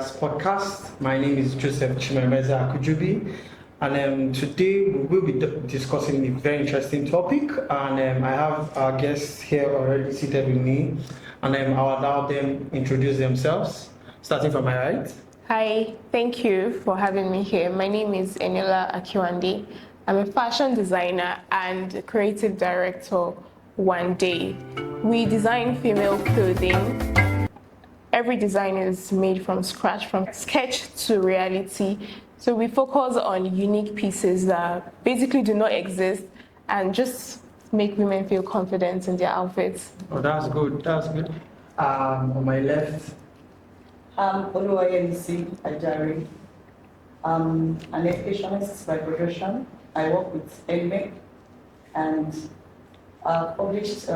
Nigeria's podcast. My name is Joseph Chimemeza Akujubi, and today we will be discussing a very interesting topic. And I have our guests here already seated with me, and I'll allow them introduce themselves, starting from my right. Hi, thank you for having me here. My name is Int'l Akiwande. I'm a fashion designer and creative director one day. We design female clothing. Every design is made from scratch, from sketch to reality. So we focus on unique pieces that basically do not exist and just make women feel confident in their outfits. Oh, that's good. That's good. On my left. I'm Oluwayemisi Ajari. I'm an educationist by profession. I work with anime and I've published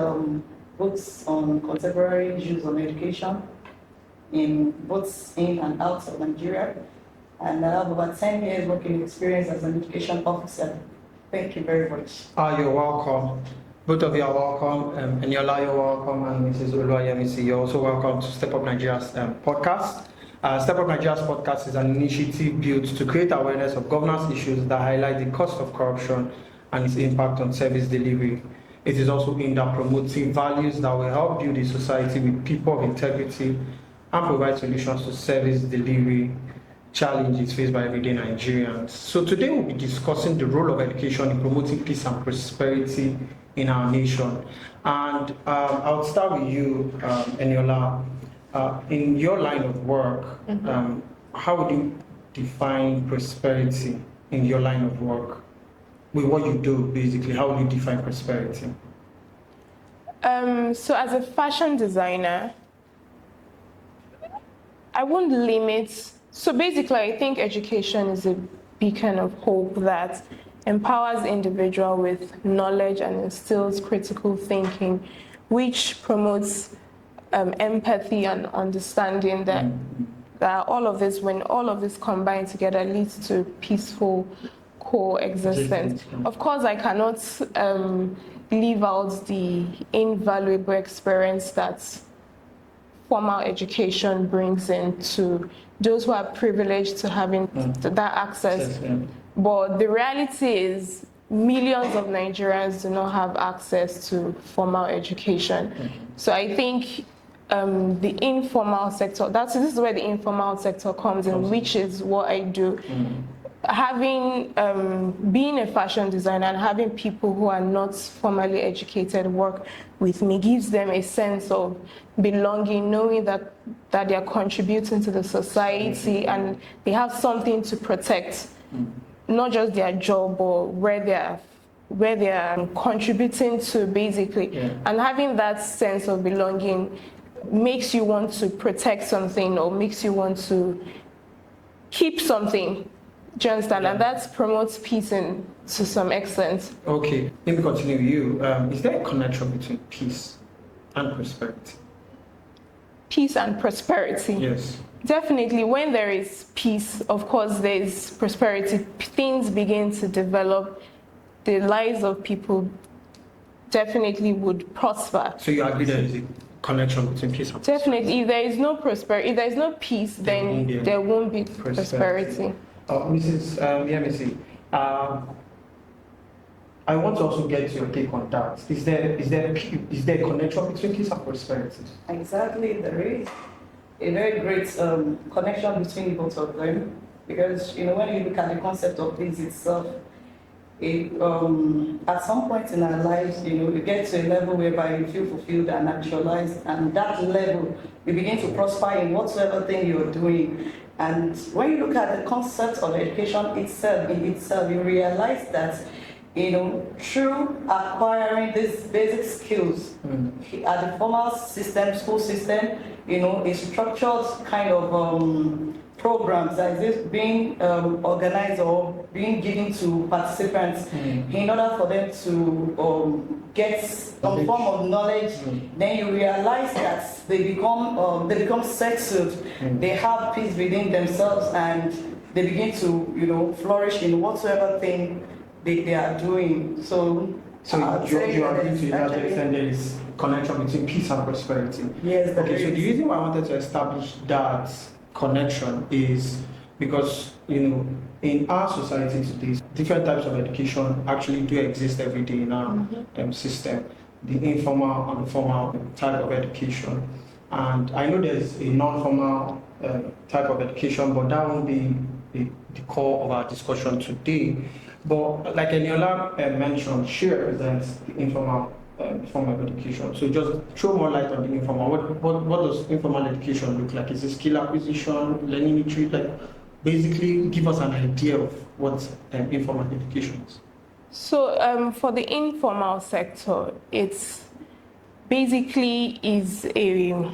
books on contemporary issues on education in both in and out of Nigeria. And I have over 10 years working experience as an education officer. Thank you very much. You're welcome. Both of you are welcome. Eniola, you're welcome. And Mrs. Oluwayemisi, you're also welcome to Step Up Nigeria's podcast. Step Up Nigeria's podcast is an initiative built to create awareness of governance issues that highlight the cost of corruption and its impact on service delivery. It is also aimed at promoting values that will help build a society with people of integrity and provide solutions to service delivery challenges faced by everyday Nigerians. So today we'll be discussing the role of education in promoting peace and prosperity in our nation. And I'll start with you, Eniola. In your line of work, how would you define prosperity in your line of work? With what you do, basically, how would you define prosperity? So as a fashion designer, I won't limit. So basically, I think education is a beacon of hope that empowers individual with knowledge and instills critical thinking, which promotes empathy and understanding that all of this, when all of this combined together, leads to peaceful coexistence. Of course, I cannot leave out the invaluable experience that formal education brings in to those who are privileged to having that access. But the reality is millions of Nigerians do not have access to formal education. So I think the informal sector, this is where the informal sector comes in, which is what I do. Having, being a fashion designer and having people who are not formally educated work with me gives them a sense of belonging, knowing that they are contributing to the society and they have something to protect, not just their job or where they are contributing to, basically. And having that sense of belonging makes you want to protect something or makes you want to keep something. Do you understand? And that promotes peace to some extent. Okay, let me continue with you. Is there a connection between peace and prosperity? Peace and prosperity? Yes. Definitely, when there is peace, of course, there is prosperity. Things begin to develop. The lives of people definitely would prosper. So you agree there is a connection between peace and prosperity? Definitely. If there is no prosperity, if there is no peace, then there won't be prosperity. Mrs. Yemisi, I want to also get your take on that. Is there a connection between peace and prosperity? Exactly, there is a very great connection between both of them, because when you look at the concept of peace itself, at some point in our lives, you get to a level whereby you feel fulfilled and actualized, and that level you begin to prosper in whatsoever thing you're doing. And when you look at the concept of education itself, you realize that, through acquiring these basic skills at the formal system, school system, a structured kind of programs that is being organized or being given to participants in order for them to get some form of knowledge. Then you realize that they become settled, they have peace within themselves, and they begin to flourish in whatsoever thing they are doing. So you agree to that extent there is connection between peace and prosperity? Yes. Okay, so the reason why I wanted to establish that connection is because, in our society today, different types of education actually do exist every day in our system. The informal and the formal type of education. And I know there's a non-formal type of education, but that won't be the core of our discussion today. But like Eniola mentioned, she represents the informal form of education. So just throw more light on the informal. What does informal education look like? Is it skill acquisition, learning retreat? Like, basically, give us an idea of what informal education is. So for the informal sector, it's basically is a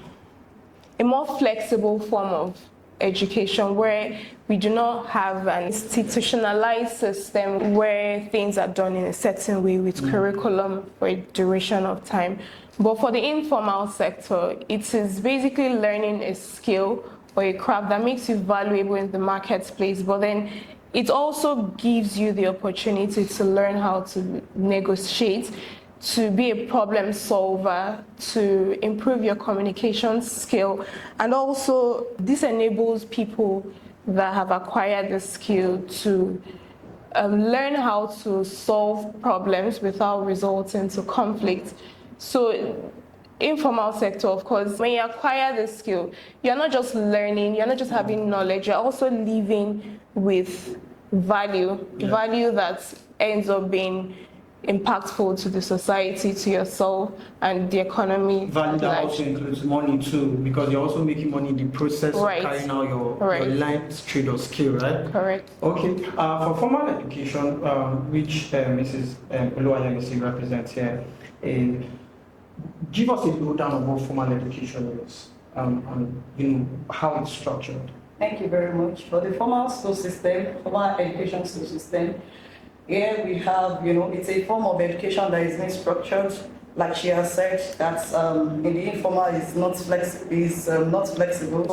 more flexible form of education where we do not have an institutionalized system where things are done in a certain way with curriculum for a duration of time. But for the informal sector, it is basically learning a skill or a craft that makes you valuable in the marketplace, but then it also gives you the opportunity to learn how to negotiate, to be a problem solver, to improve your communication skill, and also this enables people that have acquired the skill to learn how to solve problems without resulting to conflict. So informal sector, of course, when you acquire the skill, you're not just learning, you're not just having knowledge, you're also living with value that ends up being impactful to the society, to yourself, and the economy. Value that also includes money too, because you're also making money in the process of carrying out your life trade or skill, right? Correct. Okay. For formal education, which Mrs. Oluwayemisi represents here, give us a lowdown of what formal education is and how it's structured. Thank you very much. For the formal school system, formal education school system, here we have, it's a form of education that is being structured, like she has said, that in the informal is not flexible.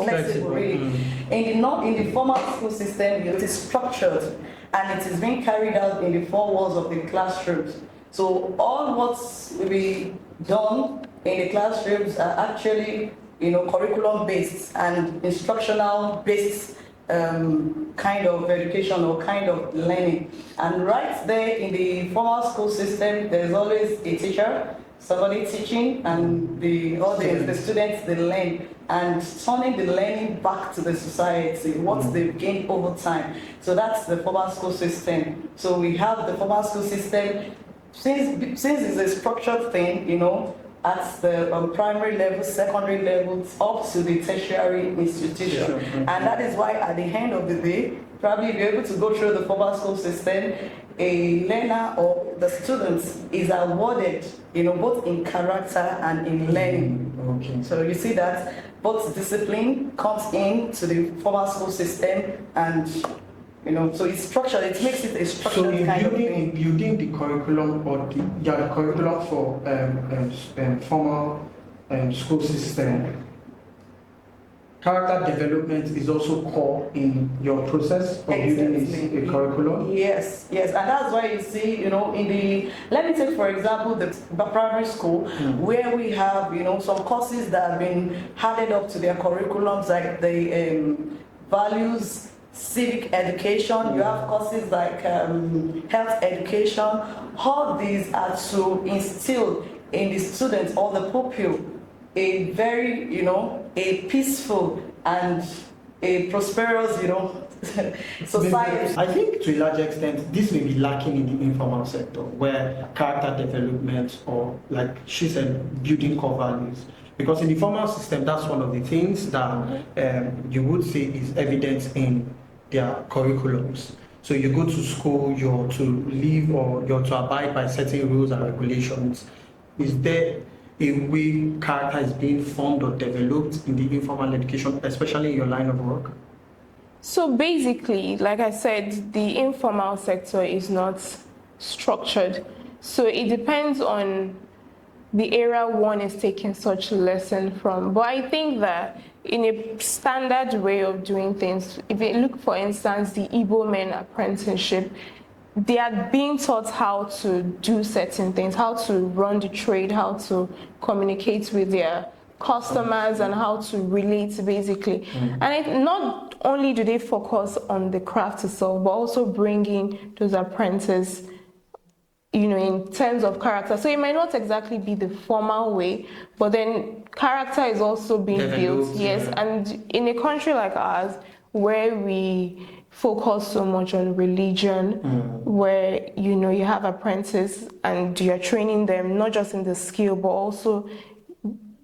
Really. In the formal school system, it is structured and it is being carried out in the four walls of the classrooms. So all what's will be done in the classrooms are actually, curriculum based and instructional based kind of education or kind of learning. And right there in the formal school system, there's always a teacher, somebody teaching, and the audience, the students, they learn, and turning the learning back to the society, what they've gained over time. So that's the formal school system. So we have the formal school system, since it's a structured thing, at the primary level, secondary levels, up to the tertiary institution. And that is why at the end of the day, probably be able to go through the formal school system, a learner or the students is awarded, both in character and in learning. Okay. So you see that both discipline comes into the formal school system and so it's structured, it makes it a structured kind of thing. In building the curriculum or the curriculum for formal school system, character development is also core in your process of building a curriculum? Yes, and that's why you see, let me take for example the primary school, where we have, some courses that have been added up to their curriculums, like the values, civic education, you have courses like health education. All these are to instill in the students or the pupil a very, a peaceful and a prosperous, society. I think to a large extent, this may be lacking in the informal sector, where character development or, like she said, building core values. Because in the formal system, that's one of the things that you would say is evident in their curriculums. So you go to school, you're to live or you're to abide by certain rules and regulations. Is there a way character is being formed or developed in the informal education, especially in your line of work? So basically, like I said, the informal sector is not structured. So it depends on the area one is taking such a lesson from. But I think that in a standard way of doing things, if you look, for instance, the Igbo men apprenticeship, they are being taught how to do certain things, how to run the trade, how to communicate with their customers and how to relate basically. And not only do they focus on the craft itself, but also bringing those apprentices, in terms of character. So it might not exactly be the formal way, but then character is also being built. Yes, yeah. And in a country like ours, where we focus so much on religion, where you have apprentices and you're training them not just in the skill but also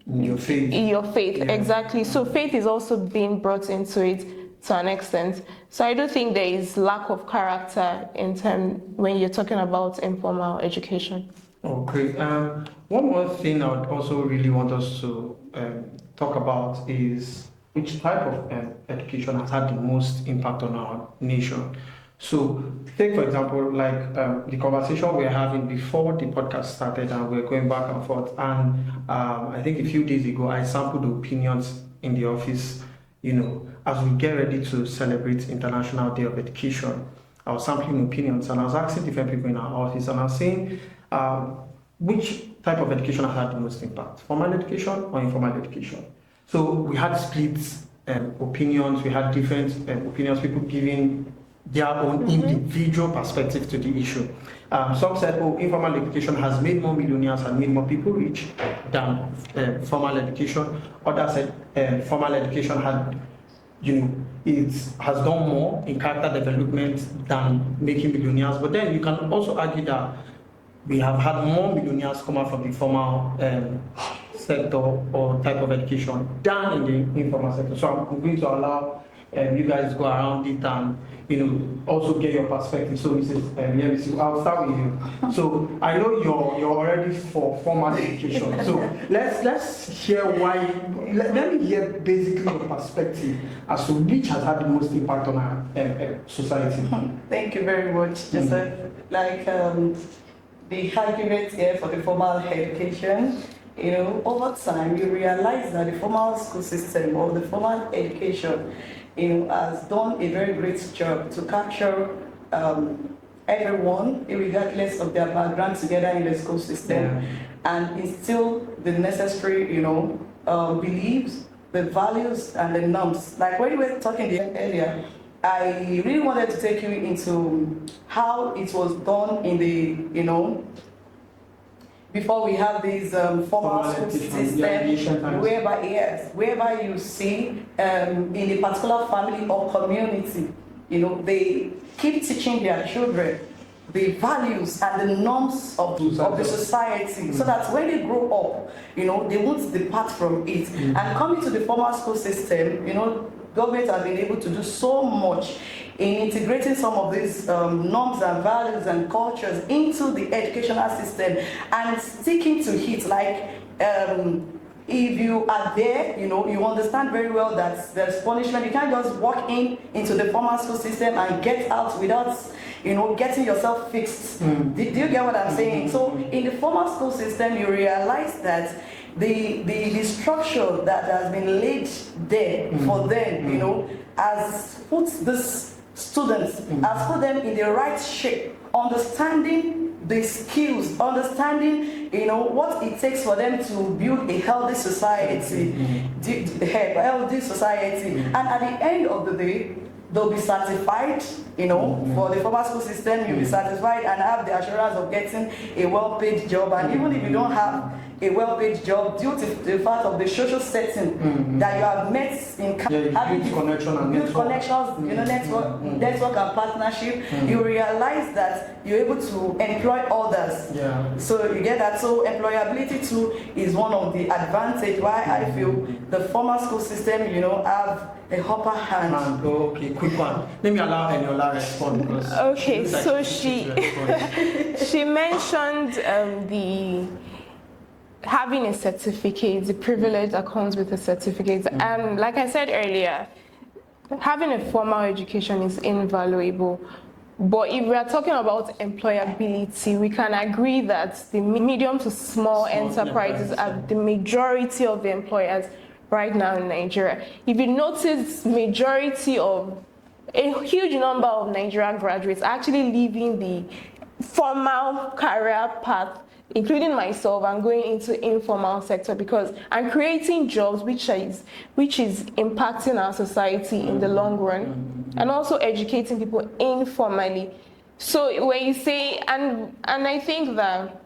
your faith. Yeah. Exactly. So faith is also being brought into it to an extent. So I do think there is lack of character when you're talking about informal education. Okay. One more thing I would also really want us to talk about is which type of education has had the most impact on our nation. So take, for example, like the conversation we're having before the podcast started, and we're going back and forth. And I think a few days ago, I sampled opinions in the office, as we get ready to celebrate International Day of Education. I was sampling opinions and I was asking different people in our office, and I was saying, which type of education has had the most impact, formal education or informal education? So we had split opinions, we had different opinions, people giving their own individual perspective to the issue. Some said, informal education has made more millionaires and made more people rich than formal education. Others said formal education had, it has done more in character development than making millionaires. But then you can also argue that we have had more millionaires come out from the formal sector or type of education than in the informal sector. So I'm going to allow you guys to go around it and also get your perspective. So Mrs. I'll start with you. So I know you're already for formal education. So let's hear why. Let me hear basically your perspective as to which has had the most impact on our society. Thank you very much, Joseph. The argument here for the formal education, over time you realize that the formal school system or the formal education, has done a very great job to capture everyone, regardless of their background, together in the school system, and instill the necessary, beliefs, the values, and the norms. Like when we were talking earlier, I really wanted to take you into how it was done in the, before we have these formal school system, whereby you see in a particular family or community, they keep teaching their children the values and the norms of the society, so that when they grow up, they won't depart from it. And coming to the formal school system, government has been able to do so much in integrating some of these norms and values and cultures into the educational system and sticking to it. Like, if you are there, you understand very well that there's punishment. You can't just walk into the formal school system and get out without, getting yourself fixed. Do you get what I'm saying? So in the formal school system, you realize that the structure that has been laid there for them, has put this students, has put them in the right shape, understanding the skills, understanding, what it takes for them to build a healthy society, And at the end of the day, they'll be certified, for the formal school system, you'll be certified and have the assurance of getting a well-paid job. And even if you don't have a well-paid job, due to the fact of the social setting that you have met in having build connections, network and partnership, you realize that you're able to employ others. So you get that. So employability too is one of the advantage why I feel the formal school system, have a upper hand. Okay, quick one. Let me allow Eniola to respond because. Okay, so she mentioned the having a certificate, the privilege that comes with a certificate. And like I said earlier, having a formal education is invaluable. But if we are talking about employability, we can agree that the medium to small enterprises are the majority of the employers right now in Nigeria. If you notice, a huge number of Nigerian graduates are actually leaving the formal career path, including myself, and going into informal sector because I'm creating jobs which is impacting our society in the long run, and also educating people informally. So when you say, and I think that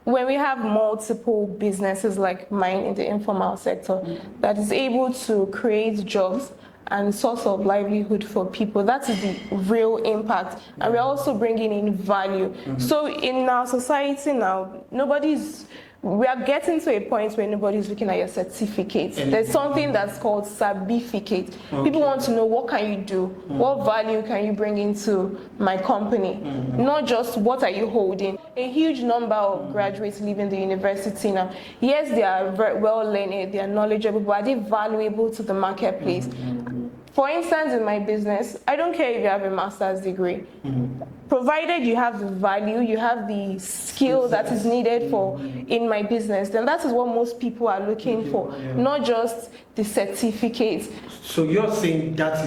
when we have multiple businesses like mine in the informal sector that is able to create jobs and source of livelihood for people, that is the real impact. And we're also bringing in value. So in our society now, we are getting to a point where nobody's looking at your certificate. There's something that's called certificate. People want to know, what can you do? What value can you bring into my company? Not just what are you holding. A huge number of graduates leaving the university now. Yes, they are very well learned, they are knowledgeable, but are they valuable to the marketplace? For instance, in my business, I don't care if you have a master's degree. Provided you have the value, you have the skill that is needed for in my business, then that is what most people are looking for, not just the certificate. So you're saying that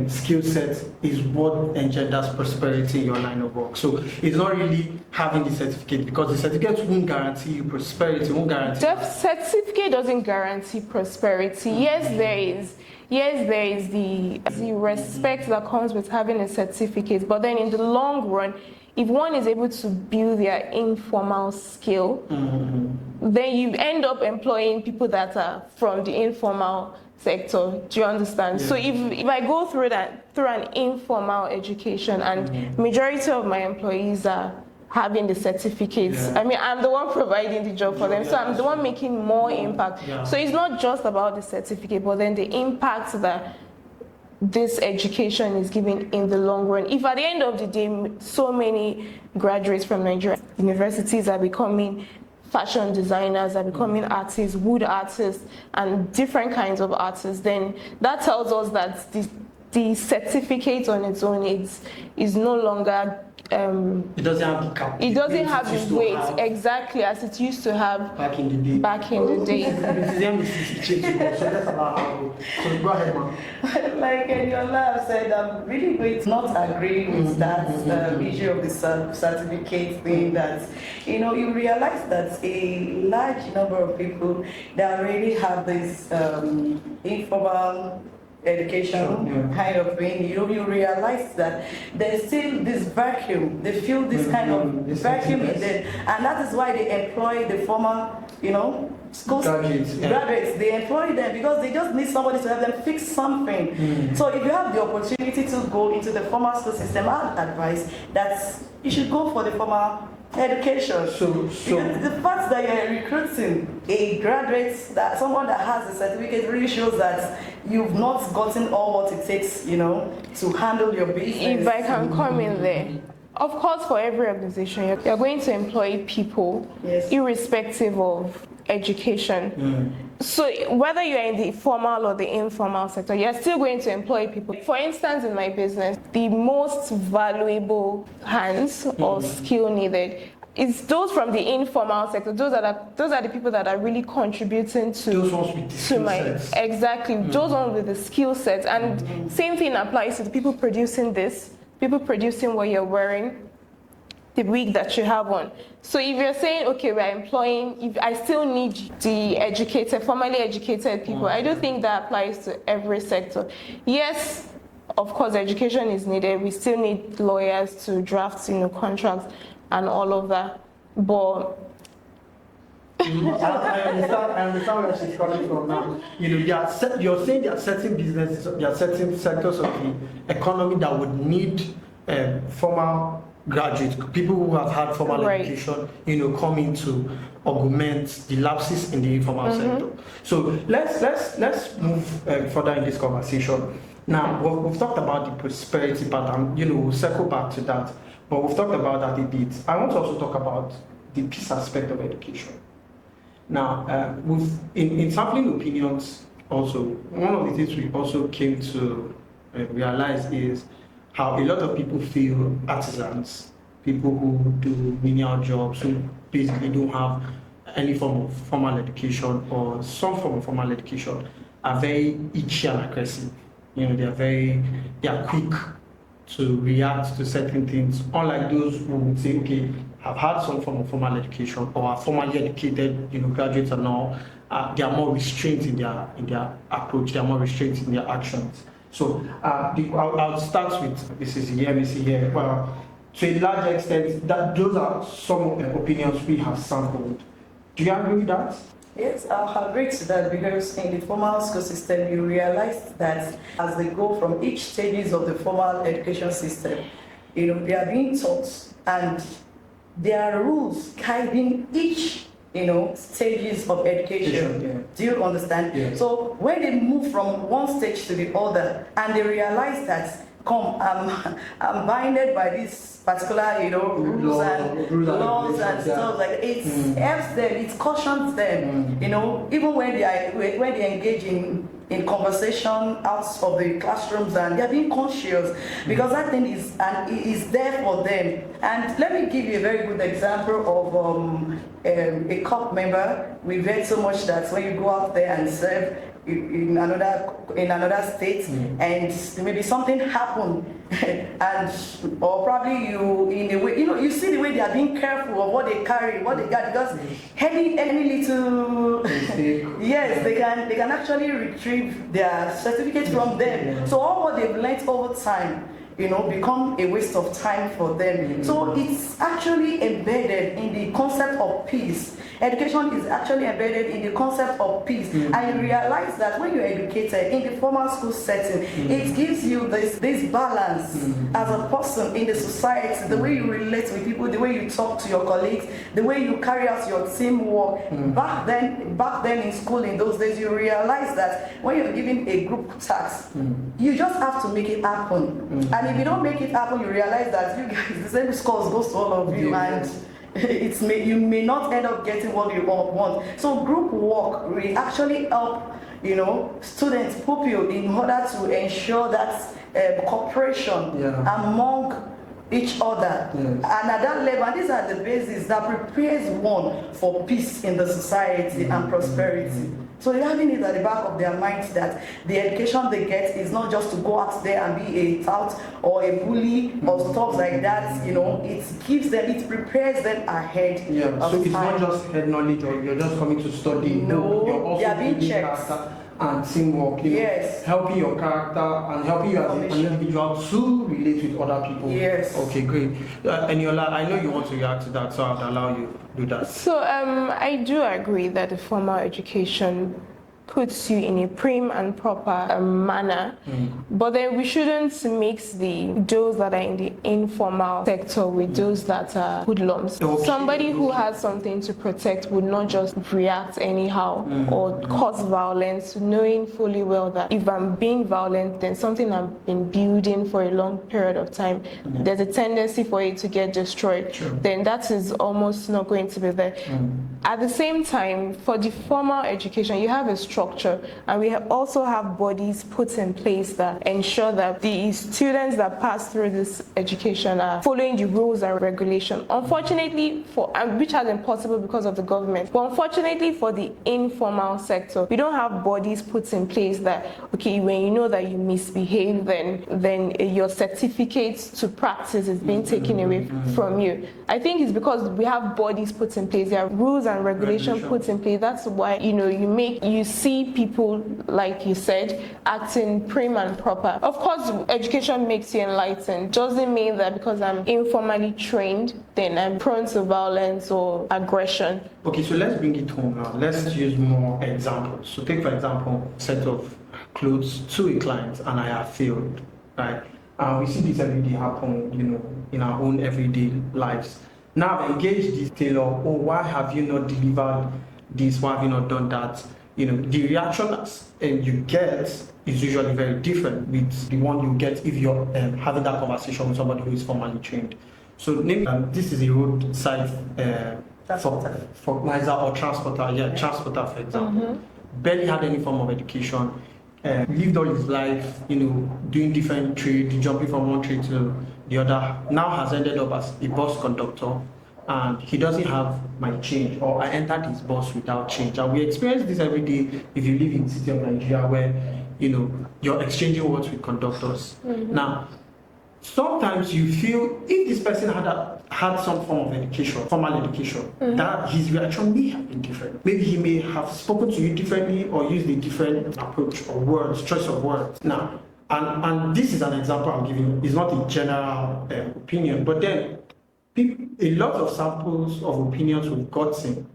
skill set is what engenders prosperity in your line of work. So it's not really having the certificate, because the certificate won't guarantee you prosperity, won't guarantee. The certificate doesn't guarantee prosperity. Yes, there is. Yes, there is the respect that comes with having a certificate, but then in the long run, if one is able to build their informal skill, then you end up employing people that are from the informal sector. Do you understand? So if I go through an informal education and majority of my employees are having the certificates, I mean, I'm the one providing the job for them, so I'm the one making more impact. So it's not just about the certificate, but then the impact that this education is giving in the long run. If at the end of the day, so many graduates from Nigeria universities are becoming fashion designers, are becoming artists, wood artists, and different kinds of artists, then that tells us that the certificate on its own is no longer it doesn't have the cap. It doesn't have the weight exactly as it used to have back in the day. So that's about how. So go ahead, ma'am. Like Eniola said, I'm really going to not agree with that issue of the certificate thing. That you realize that a large number of people that really have this informal education kind of thing, you realize that there's still this vacuum. They feel this kind of vacuum in there, and that is why they employ the former, school graduates. They employ them because they just need somebody to help them fix something. So if you have the opportunity to go into the formal school system, I'd advise that you should go for the formal education. So because the fact that you're recruiting a graduate, that someone that has a certificate, really shows that you've not gotten all what it takes, to handle your business. If I can come in there. Of course, for every organization, you're going to employ people irrespective of education. So whether you're in the formal or the informal sector, you're still going to employ people. For instance, in my business, the most valuable hands or skill needed is those from the informal sector. Those are the people that are really contributing to those ones with the skill sets. Exactly, those ones with the skill sets. And same thing applies to the people producing this, people producing what you're wearing, the wig that you have on. So if you're saying, okay, we're employing, if I still need the educated, formally educated people, I do think that applies to every sector. Yes, of course, education is needed. We still need lawyers to draft, contracts and all of that. But I understand where she's coming from now. You're saying there are certain businesses, there are certain sectors of the economy that would need formal graduates, people who have had formal education, come in to augment the lapses in the informal sector. So let's move further in this conversation. Now we've talked about the prosperity part, and we'll circle back to that. But we've talked about that a bit. I want to also talk about the peace aspect of education. Now, in sampling opinions, also one of the things we also came to realize is how a lot of people feel artisans, people who do menial jobs, who basically don't have any form of formal education or some form of formal education, are very itchy and aggressive. They are quick to react to certain things, unlike those who would say, okay, have had some form of formal education or are formally educated, graduates and all. They are more restrained in their approach. They are more restrained in their actions. So I'll start with Mrs. here. To a large extent, those are some opinions we have sampled. Do you agree with that? Yes, I'll agree to that, because in the formal school system, you realize that as they go from each stages of the formal education system, they are being taught, and there are rules guiding each stages of education. Yeah. Do you understand? Yeah. So when they move from one stage to the other, and they realize that, I'm binded by this particular, rules and laws and stuff like that. It helps them, it cautions them, even when they engage in conversation out of the classrooms, and they're being conscious, because that thing is there for them. And let me give you a very good example of a COP member. We've heard so much that when you go out there and serve in another state, and maybe something happened, or probably you, in a way, you see the way they are being careful of what they carry, what they got, because any little yes, they can actually retrieve their certificate from them. So all what they've learned over time, become a waste of time for them. So it's actually embedded in the concept of peace. Education is actually embedded in the concept of peace. And you realize that when you're educated in the formal school setting, it gives you this balance as a person in the society, the way you relate with people, the way you talk to your colleagues, the way you carry out your teamwork. Back then in school, in those days, you realize that when you're given a group task, you just have to make it happen. And if you don't make it happen, you realize that you guys, the same scores goes to all of you, and you may not end up getting what you all want. So group work will actually help, students, pupil, in order to ensure that cooperation among each other. And at that level, and these are the bases that prepares one for peace in the society and prosperity. So they're having it at the back of their minds that the education they get is not just to go out there and be a tout or a bully or stuff like that. It gives them, it prepares them ahead. So it's not just head knowledge, or you're just coming to study. No, you're also they are being checked. And teamwork, helping your character and helping you as an individual to relate with other people. Yes. Okay, great. Eniola, I know you want to react to that, so I'll allow you to do that. So I do agree that the formal education puts you in a prim and proper manner, but then we shouldn't mix those that are in the informal sector with those that are hoodlums. Okay. Somebody who has something to protect would not just react anyhow or cause violence, knowing fully well that if I'm being violent, then something I've been building for a long period of time, there's a tendency for it to get destroyed. Then that is almost not going to be there. At the same time, for the formal education, you have a structure, and we also have bodies put in place that ensure that the students that pass through this education are following the rules and regulations. Unfortunately, which has been possible because of the government, but unfortunately for the informal sector, we don't have bodies put in place that, okay, when you know that you misbehave, then your certificate to practice is being taken away from you. I think it's because we have bodies put in place, there are rules and regulations put in place. That's why you see people, like you said, acting prim and proper. Of course, education makes you enlightened. Doesn't mean that because I'm informally trained, then I'm prone to violence or aggression. Okay, so let's bring it home now. Let's use more examples. So take, for example, a set of clothes to a client, and I have failed, right? We see this every day happen, in our own everyday lives. Now I've engaged this tailor. Oh, why have you not delivered this? Why have you not done that? The reaction you get is usually very different with the one you get if you're having that conversation with somebody who is formally trained. So maybe this is a roadside organizer or transporter. Transporter, for example. Barely had any form of education. Lived all his life, doing different trades, jumping from one trade to the other. Now has ended up as a bus conductor, and he doesn't have my change, or I entered his bus without change. And we experience this every day if you live in the city of Nigeria, where you're exchanging words with conductors. Now, sometimes you feel if this person had some form of education, formal education, that his reaction may have been different. Maybe he may have spoken to you differently or used a different approach or words, choice of words. Now, and this is an example I'm giving. It's not a general opinion, but then a lot of samples of opinions we've gotten,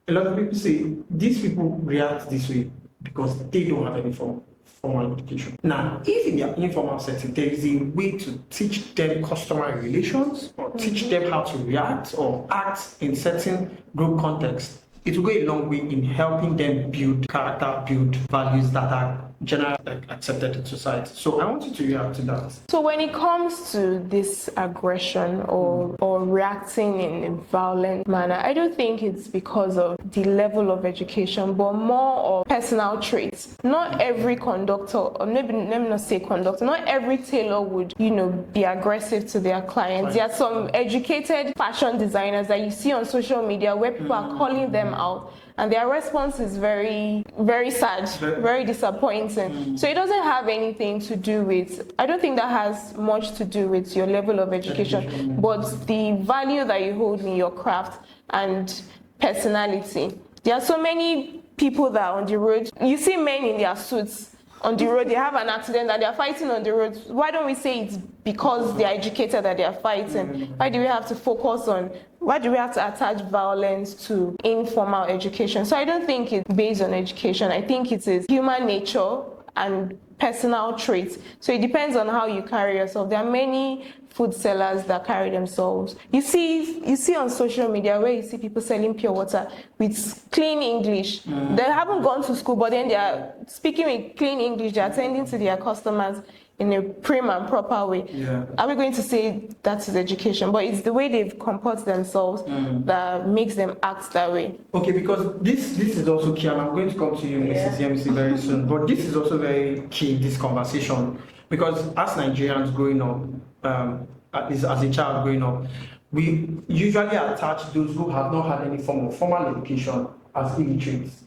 a lot of people say these people react this way because they don't have any formal education. Now, if in their informal setting there is a way to teach them customary relations or teach them how to react or act in certain group context, it will go a long way in helping them build character, build values that are generally accepted in society. So I want you to react to that. So when it comes to this aggression or reacting in a violent manner, I don't think it's because of the level of education, but more of personal traits. Not every conductor, or maybe let me not say conductor, not every tailor would, be aggressive to their clients. There are some educated fashion designers that you see on social media where people are calling them out, and their response is very, very sad, very disappointing. So it doesn't have anything to do with, I don't think that has much to do with your level of education, but the value that you hold in your craft and personality. There are so many people that are on the road, you see men in their suits on the road, they have an accident and they're fighting on the road. Why don't we say it's because they're educated that they're fighting? Why do we have to focus on, why do we have to attach violence to informal education? So I don't think it's based on education. I think it is human nature and personal traits. So it depends on how you carry yourself. There are many food sellers that carry themselves. You see on social media where you see people selling pure water with clean English. They haven't gone to school, but then they are speaking with clean English. They are attending to their customers in a prim and proper way. Are we going to say that is education? But it's the way they've comported themselves that makes them act that way. Okay, because this is also key, and I'm going to come to you, Mrs. Yemisi, very soon. But this is also very key in this conversation, because as Nigerians growing up, as a child growing up, we usually attach those who have not had any form of formal education as illiterates.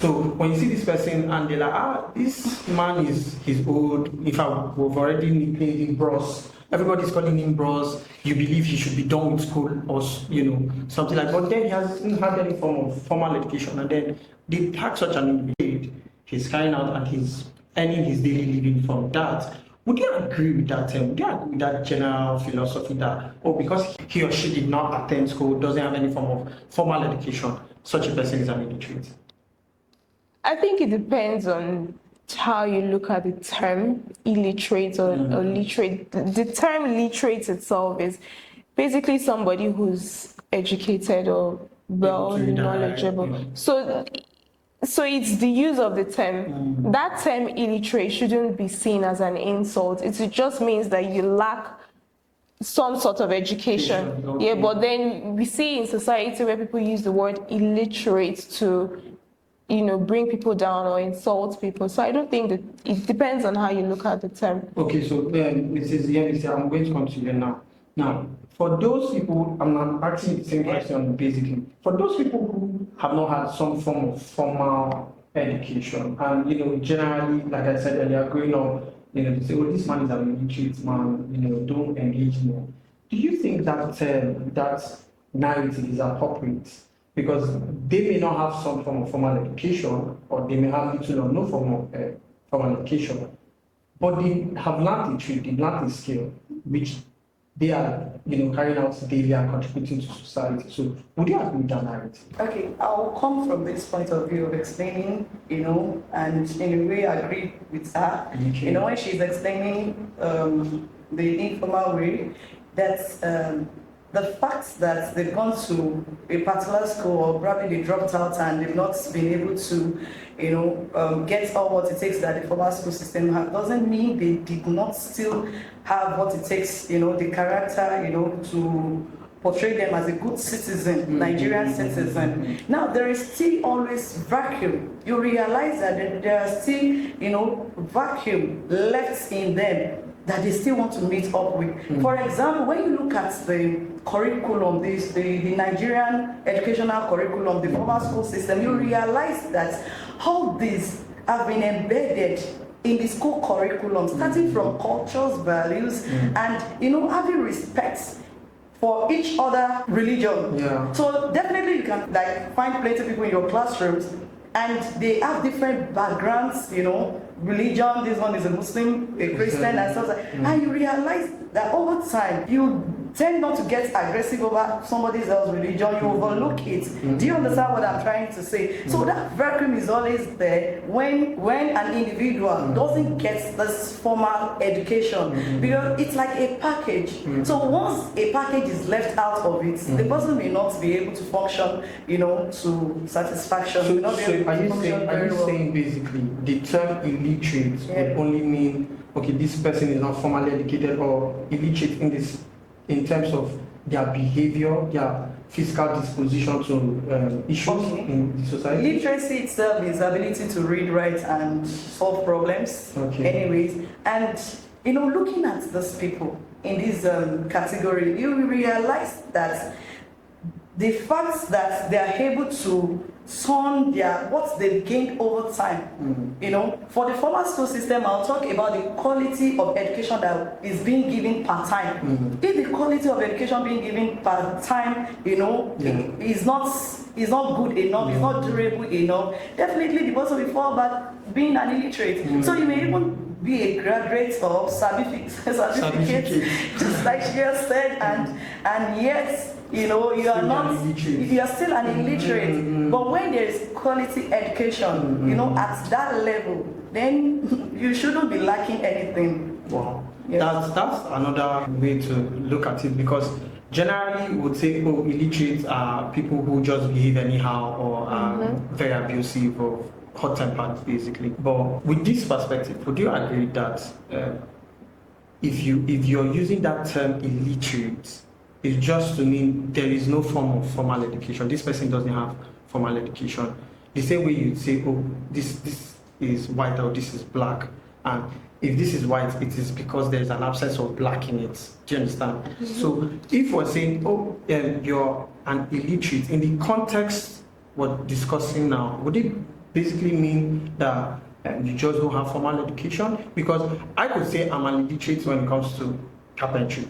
So when you see this person and they're like, this man he's old. In fact, we've already nicknamed him bros. Everybody's calling him bros. You believe he should be done with school or something like that. But then he hasn't had any form of formal education, and then they tag such an individual. He's carrying out and he's earning his daily living from that. Would you agree with that? Would you agree with that general philosophy that, because he or she did not attend school, doesn't have any form of formal education, such a person is an illiterate? I think it depends on how you look at the term illiterate or literate. The term literate itself is basically somebody who's educated or well knowledgeable. So it's the use of the term. That term illiterate shouldn't be seen as an insult. It just means that you lack some sort of education. Yeah, but then we see in society where people use the word illiterate to bring people down or insult people. So I don't think that it depends on how you look at the term. Okay, so Mrs. Yemisi, I'm going to come to you now. Now, for those people, I'm not asking the same question basically. For those people who have not had some form of formal education, and generally, like I said earlier, growing up, they say, this man is an illiterate man, don't engage more. Do you think that that narrative is appropriate? Because they may not have some form of formal education, or they may have little or no form of formal education, but they have learned a trade, they learned a skill, which they are, carrying out daily and contributing to society. So, would you agree with that narrative? Okay, I'll come from this point of view of explaining, and in a way I agree with her. Okay. When she's explaining the informal way, that's the fact that they've gone to a particular school, or probably they dropped out and they've not been able to, get all what it takes that the formal school system has, doesn't mean they did not still have what it takes, the character, to portray them as a good citizen, Nigerian citizen. Now, there is still always vacuum. You realize that there are still, vacuum left in them that they still want to meet up with. For example, when you look at the curriculum, the Nigerian educational curriculum, the formal school system, you realize that all these have been embedded in the school curriculum, starting from cultures, values, and having respect for each other religion. Yeah. So definitely you can find plenty of people in your classrooms and they have different backgrounds, religion, this one is a Muslim, a Christian, and stuff like that. And you realize that over time, you tend not to get aggressive over somebody else's religion, you overlook it. Do you understand what I'm trying to say? So that vacuum is always there when an individual doesn't get this formal education, because it's like a package. So once a package is left out of it, the person may not be able to function, to satisfaction. So are you saying basically the term illiterate would only mean, okay, this person is not formally educated, or illiterate in terms of their behavior, their physical disposition to issues in the society? Literacy itself is the ability to read, write, and solve problems. Anyways, and looking at those people in this category, you realize that the fact that they are able to turn what they've gained over time. For the formal school system, I'll talk about the quality of education that is being given per time. If the quality of education being given per time, is not good enough, it's not durable enough, definitely the person will fall back being an illiterate. So you may even be a graduate or certificate, just like she has said, and yet you are not, you are still an illiterate. But when there is quality education, at that level, then you shouldn't be lacking anything. Wow. Yes. That's another way to look at it, because generally we would say, illiterate are people who just behave anyhow, or are very abusive or hot-tempered, basically. But with this perspective, would you agree that if you're using that term illiterate, it's just to mean there is no form of formal education, this person doesn't have formal education, the same way you'd say, this is white or this is black, and if this is white, it is because there's an absence of black in it. Do you understand? So if we're saying, you're an illiterate, in the context we're discussing now, would it basically mean that you just don't have formal education? Because I could say I'm an illiterate when it comes to carpentry.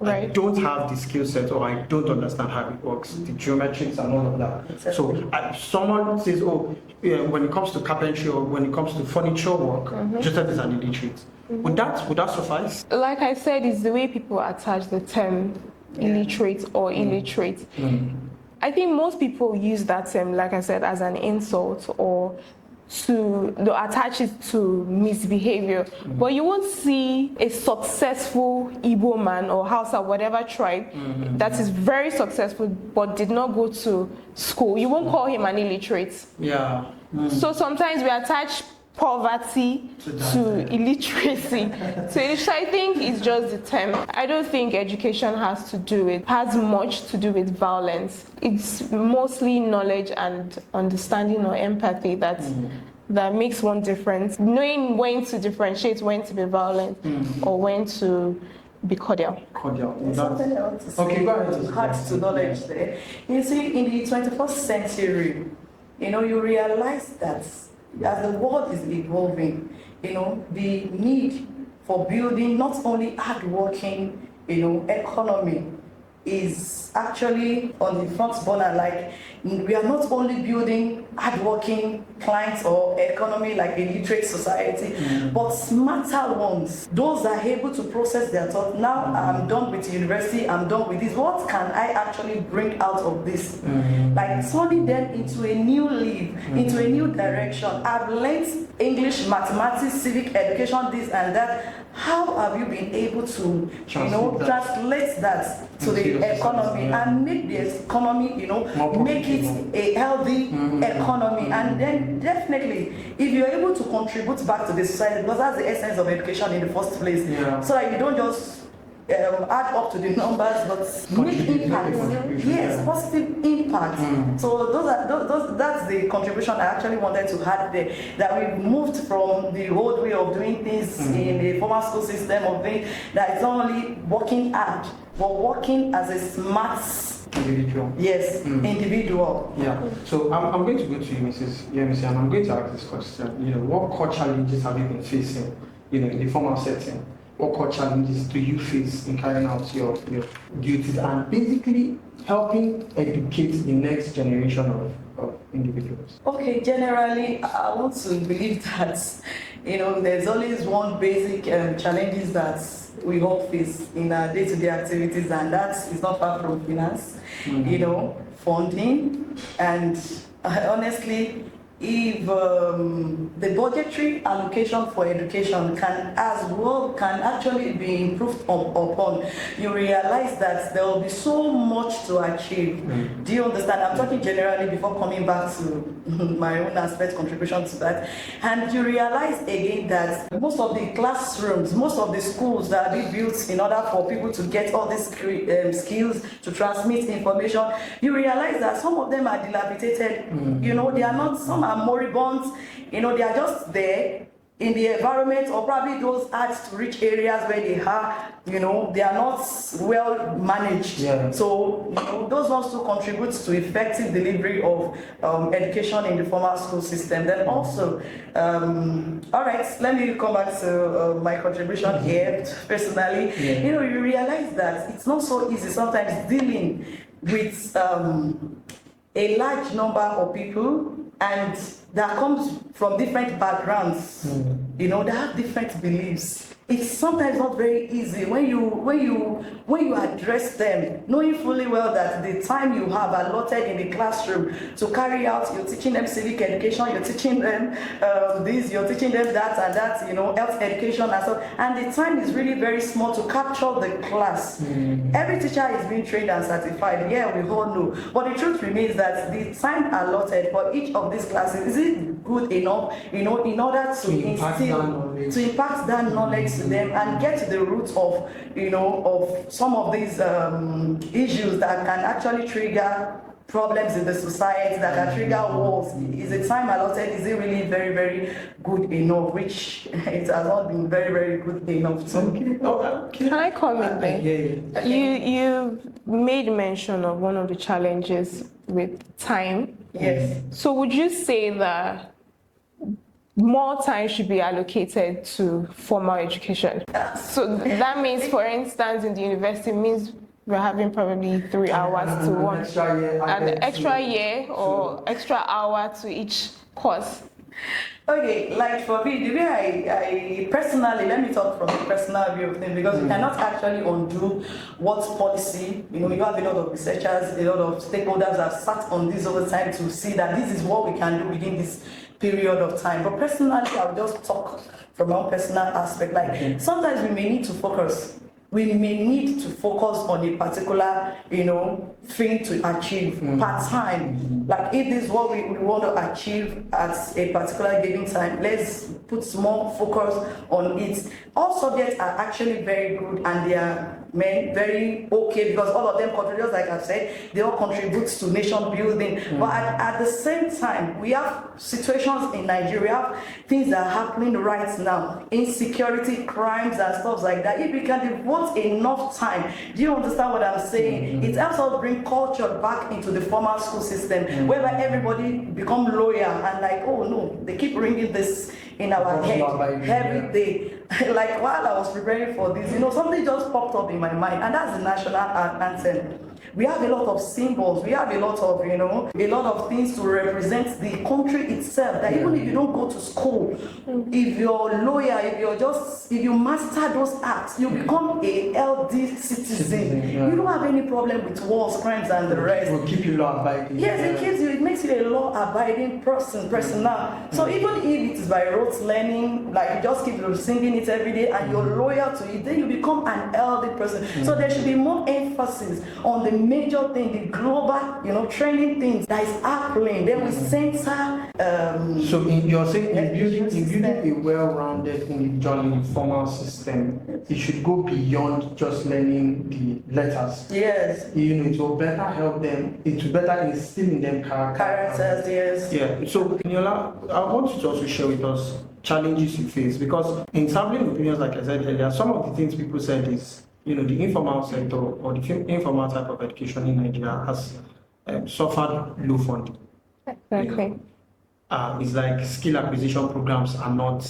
Right. I don't have the skill set, or I don't understand how it works, the geometrics and all of that. Exactly. So someone says, when it comes to carpentry or when it comes to furniture work, just as an illiterate. Would that suffice? Like I said, it's the way people attach the term illiterate or illiterate. I think most people use that term, like I said, as an insult, or to attach it to misbehavior. But you won't see a successful Igbo man or Hausa, whatever tribe, that is very successful but did not go to school. You won't call him an illiterate. Yeah. So sometimes we attach poverty to illiteracy. So I think it's just the term. I don't think education has much to do with violence. It's mostly knowledge and understanding or empathy that makes one difference. Knowing when to differentiate, when to be violent or when to be cordial. Something else to say, okay, go ahead. Hard to knowledge there. You see, in the 21st century, you realize that as the world is evolving, the need for building not only hardworking, economy is actually on the front burner. Like, we are not only building hardworking clients or economy like a literate society, but smarter ones. Those are able to process their thoughts. Now I'm done with university, I'm done with this. What can I actually bring out of this? Like turning them into a new leaf, into a new direction. I've learned English, mathematics, civic education, this and that. How have you been able to, translate that to the economy and make the economy, make it a healthy economy? And then definitely, if you're able to contribute back to the society, because that's the essence of education in the first place, so that you don't just add up to the numbers, but make impact. Yes, positive impact. So that's the contribution I actually wanted to add there. That we've moved from the old way of doing things in the formal school system of things that is not only working hard, but working as a smart Individual. Yes, individual. Yeah. So I'm going to go to you, Mrs. Yemisi, and I'm going to ask this question. What core challenges have you been facing, in the formal setting? What core challenges do you face in carrying out your duties and basically helping educate the next generation of individuals? Okay, generally, I want to believe that, there's always one basic challenges that we all face in our day-to-day activities, and that is not far from finance, funding, and honestly, if the budgetary allocation for education can actually be improved upon, you realize that there will be so much to achieve. Do you understand? I'm talking generally before coming back to my own aspect contribution to that. And you realize again that most of the classrooms, most of the schools that are being built in order for people to get all these skills to transmit information, you realize that some of them are dilapidated. They are not, some are moribund, they are just there in the environment, or probably those ads to reach areas where they are, they are not well managed. Yeah. So, those ones to contribute to effective delivery of education in the formal school system. Then also, all right, let me come back to my contribution here personally. Yeah. You realize that it's not so easy sometimes dealing with a large number of people, and that comes from different backgrounds, they have different beliefs. It's sometimes not very easy when you address them, knowing fully well that the time you have allotted in the classroom to carry out, you're teaching them civic education, you're teaching them this, you're teaching them that and that, health education and so, and the time is really very small to capture the class. Every teacher is being trained and certified, yeah, we all know, but the truth remains that the time allotted for each of these classes, is it good enough, in order to impact that knowledge to them and get to the roots of, of some of these issues that can actually trigger problems in the society, that can trigger wars. Is the time allotted, is it really very, very good enough? Which it has not been very, very good enough to. Can I comment there? Yeah. You made mention of one of the challenges with time. Yes. So would you say that more time should be allocated to formal education? So that means, for instance, in the university, means we're having probably 3 hours to one, an extra year or extra hour to each course. Okay, like for me, the way I personally, let me talk from a personal view of things, because you cannot actually undo what policy, you have a lot of researchers, a lot of stakeholders have sat on this over time to see that this is what we can do within this period of time. But personally, I'll just talk from my own personal aspect. Like sometimes we may need to focus. We may need to focus on a particular, thing to achieve part time. Like if this is what we want to achieve at a particular given time, let's put more focus on it. All subjects are actually very good, and they are very okay, because all of them contribute, like I've said, they all contribute to nation building. But at the same time, we have situations in Nigeria, we have things that are happening right now, insecurity, crimes and stuff like that. If we can devote enough time, do you understand what I'm saying? It helps us bring culture back into the formal school system, whereby everybody become loyal and like, oh no, they keep ringing this in our head every day. Like while I was preparing for this, something just popped up in my mind, and that's the national anthem. We have a lot of symbols, we have a lot of, a lot of things to represent the country itself, that even if you don't go to school, if you're loyal, if you master those acts, you become a healthy citizen. You don't have any problem with wars, crimes and the rest. It will keep you law-abiding. Yes, it makes you a law-abiding person now. So even if it is by rote learning, like you just keep singing it every day and you're loyal to it, then you become an healthy person. So there should be more emphasis on the major thing, the global, training things that is happening. Then we center. So you're saying in building a well-rounded individual in the formal system, it should go beyond just learning the letters. Yes. It will better help them. It will better instill in them characters. Yes. Yeah. So Niola, I want you to also share with us challenges you face, because in sampling opinions, like I said earlier, some of the things people said is, the informal sector or the informal type of education in Nigeria has suffered low funding. Exactly. It's like skill acquisition programs are not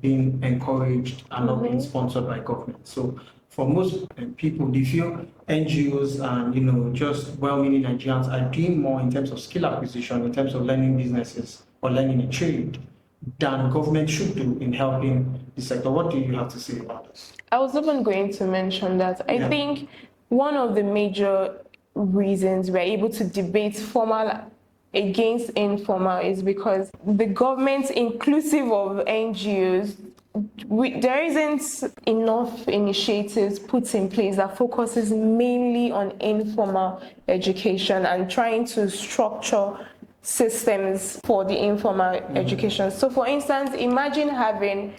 being encouraged, are not being sponsored by government. So for most people, they feel NGOs and just well-meaning Nigerians are doing more in terms of skill acquisition, in terms of learning businesses or learning a trade than government should do in helping the sector. What do you have to say about this? I was even going to mention that. I think one of the major reasons we're able to debate formal against informal is because the government, inclusive of NGOs, there isn't enough initiatives put in place that focuses mainly on informal education and trying to structure systems for the informal education. So for instance, imagine having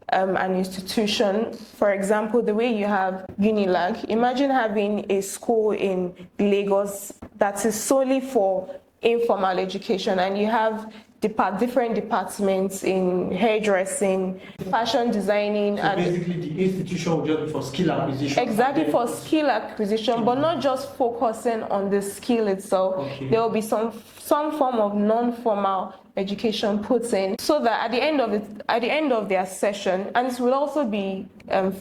an institution, for example, the way you have Unilag, imagine having a school in Lagos that is solely for informal education, and you have different departments in hairdressing, fashion designing, So and basically the institution will just be for skill acquisition. exactly for skill acquisition, but not just focusing on the skill itself. Okay. There will be some form of non-formal education put in, so that at the end of their session, and it will also be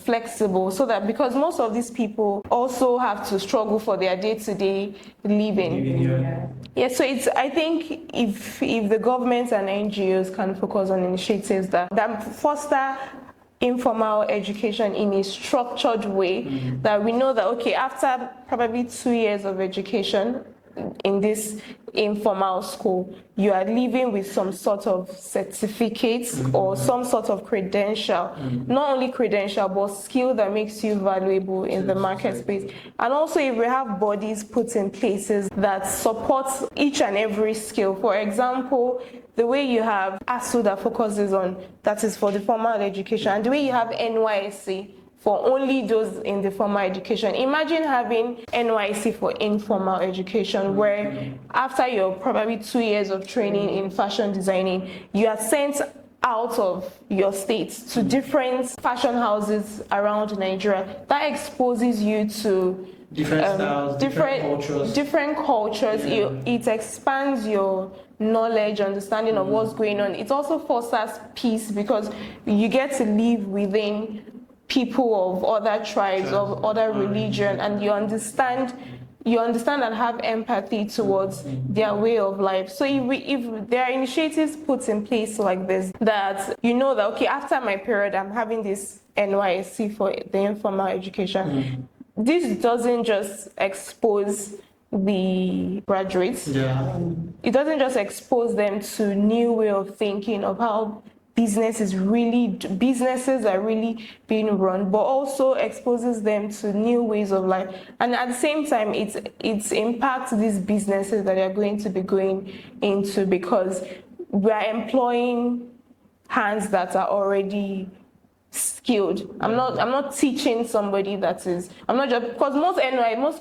flexible, so that because most of these people also have to struggle for their day-to-day living. Yeah, so I think if the government and NGOs can focus on initiatives that foster informal education in a structured way, that we know that, okay, after probably 2 years of education in this informal school, you are leaving with some sort of certificates or some sort of credential, not only credential, but skill that makes you valuable in the market space. And also, if we have bodies put in places that support each and every skill, for example, the way you have ASU that focuses on, that is for the formal education, and the way you have NYSC for only those in the formal education. Imagine having NYC for informal education, where after your probably 2 years of training in fashion designing, you are sent out of your state to different fashion houses around Nigeria. That exposes you to different styles, different cultures. It expands your knowledge, understanding of what's going on. It also fosters peace, because you get to live within people of other tribes, of other religion, and you understand and have empathy towards their way of life. So if there are initiatives put in place like this, that that, okay, after my period, I'm having this NYSC for the informal education, this doesn't just expose the graduates. It doesn't just expose them to new way of thinking of how businesses are really being run, but also exposes them to new ways of life. And at the same time, it impacts these businesses that are going to be going into, because we are employing hands that are already skilled. I'm not teaching somebody that is. I'm not just, because most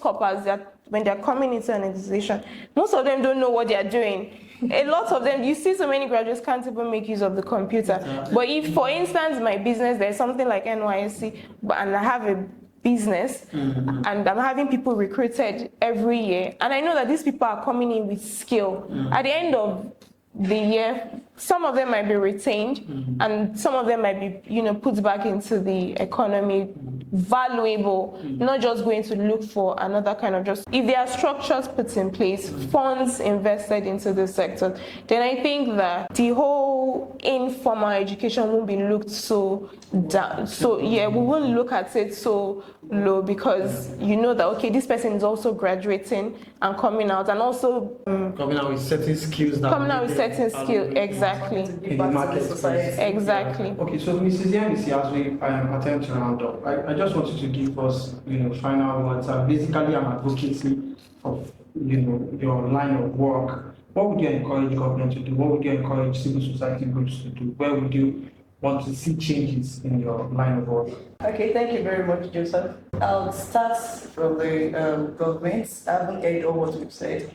corporates, that when they're coming into an organization, most of them don't know what they are doing. A lot of them, you see so many graduates can't even make use of the computer. But if, for instance, my business, there's something like NYSC, and I have a business, and I'm having people recruited every year, and I know that these people are coming in with skill. At the end of the year, some of them might be retained, and some of them might be, put back into the economy, valuable, not just going to look for another kind of job. If there are structures put in place, funds invested into the sector, then I think that the whole informal education won't be looked so down. So we won't look at it so low, because that, okay, this person is also graduating and coming out, and also coming out with certain skills. Exactly. In the market space. Exactly. Okay, so Mrs. Yemisi, as we attempt to round up, I just wanted to give us, final words. Basically, I'm advocacy of, your line of work. What would you encourage government to do? What would you encourage civil society groups to do? Where would you want to see changes in your line of work? Okay, thank you very much, Joseph. I'll start from the governments. I haven't heard all what you've said.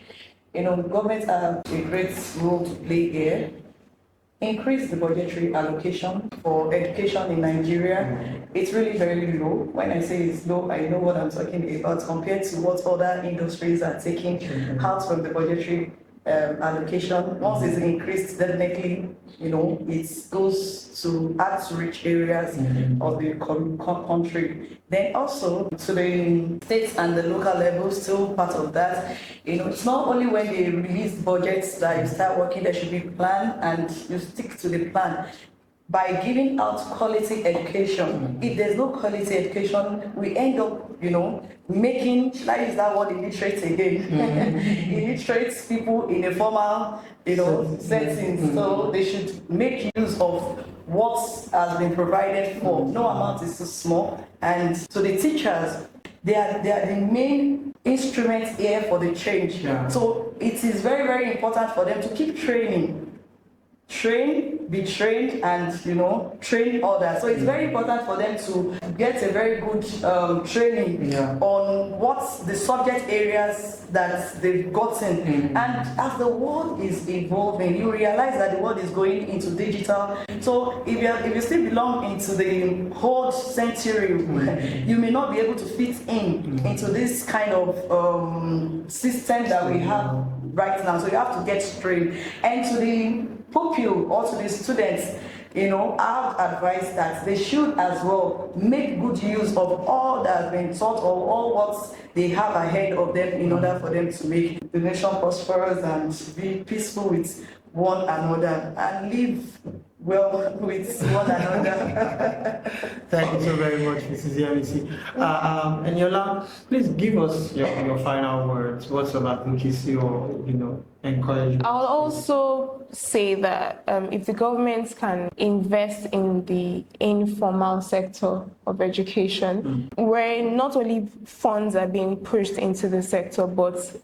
Governments have a great role to play here. increase the budgetary allocation for education in Nigeria. It's really very low. When I say it's low, I know what I'm talking about compared to what other industries are taking out from the budgetary allocation. Once it's increased, definitely, it goes to hard to reach areas of the country. Then also to the states and the local level, still part of that. It's not only when they release budgets that you start working, there should be plan and you stick to the plan. By giving out quality education. If there's no quality education, we end up, making, should I use that word, illiterate again? Illiterate people in a formal, settings. So they should make use of what has been provided for. No amount is too small. And so the teachers, they are the main instrument here for the change. Yeah. So it is very, very important for them to keep training. Train, be trained, and train others. So it's very important for them to get a very good training on what's the subject areas that they've gotten. And as the world is evolving, you realize that the world is going into digital. So if you still belong into the old century, you may not be able to fit into this kind of system that we have right now. So you have to get trained. And to the pupil or to the students, I have advised that they should as well make good use of all that has been taught or all what they have ahead of them in order for them to make the nation prosperous and be peaceful with one another and live well with one another. Thank you so very much, Mrs. Yemisi. Eniola, please give us your final words. What's of advocacy or encouragement? I'll also say that if the government can invest in the informal sector of education, where not only funds are being pushed into the sector, but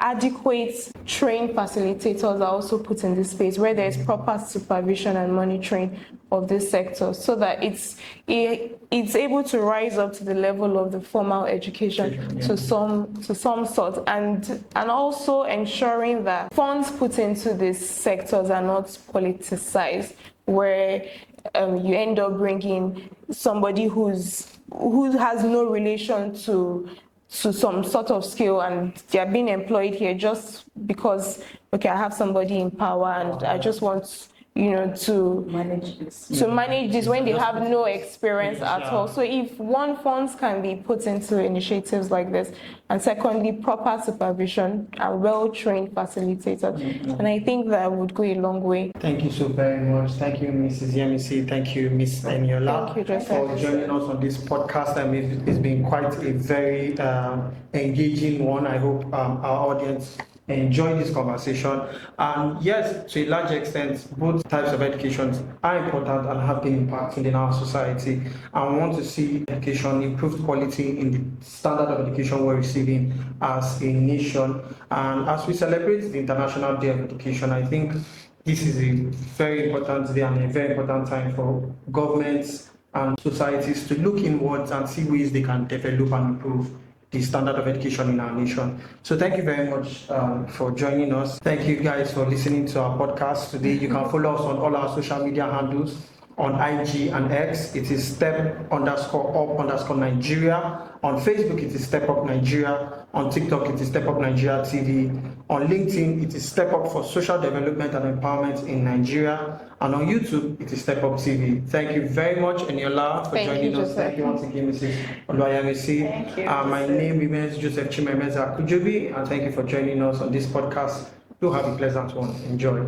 adequate trained facilitators are also put in this space where there is proper supervision and monitoring of this sector, so that it's able to rise up to the level of the formal education to some sort, and also ensuring that funds put into these sectors are not politicized, where you end up bringing somebody who has no relation to some sort of skill, and they're being employed here just because, okay, I have somebody in power and I just want to manage this when they have no experience at all. So if funds can be put into initiatives like this, and secondly, proper supervision and well-trained facilitators, and I think that would go a long way. Thank you so very much. Thank you, Mrs. Yemisi. Thank you, Ms. Eniola, for joining us on this podcast. It's been quite a very engaging one. I hope our audience enjoy this conversation. And yes, to a large extent, both types of education are important and have been impacting in our society. And we want to see education, improved quality in the standard of education we're receiving as a nation. And as we celebrate the International Day of Education, I think this is a very important day and a very important time for governments and societies to look inwards and see ways they can develop and improve the standard of education in our nation. So thank you very much for joining us. Thank you guys for listening to our podcast today. You can follow us on all our social media handles. On IG and X, it is step_up_Nigeria. On Facebook, it is Step Up Nigeria. On TikTok, it is Step Up Nigeria TV. On LinkedIn, it is Step Up for Social Development and Empowerment in Nigeria. And on YouTube, it is Step Up TV. Thank you very much, Eniola, for joining us. Thank you once again, Mrs. Oluwayemisi. Thank you. My name remains Joseph Chimemeza Kujobi, and thank you for joining us on this podcast. Do have a pleasant one. Enjoy.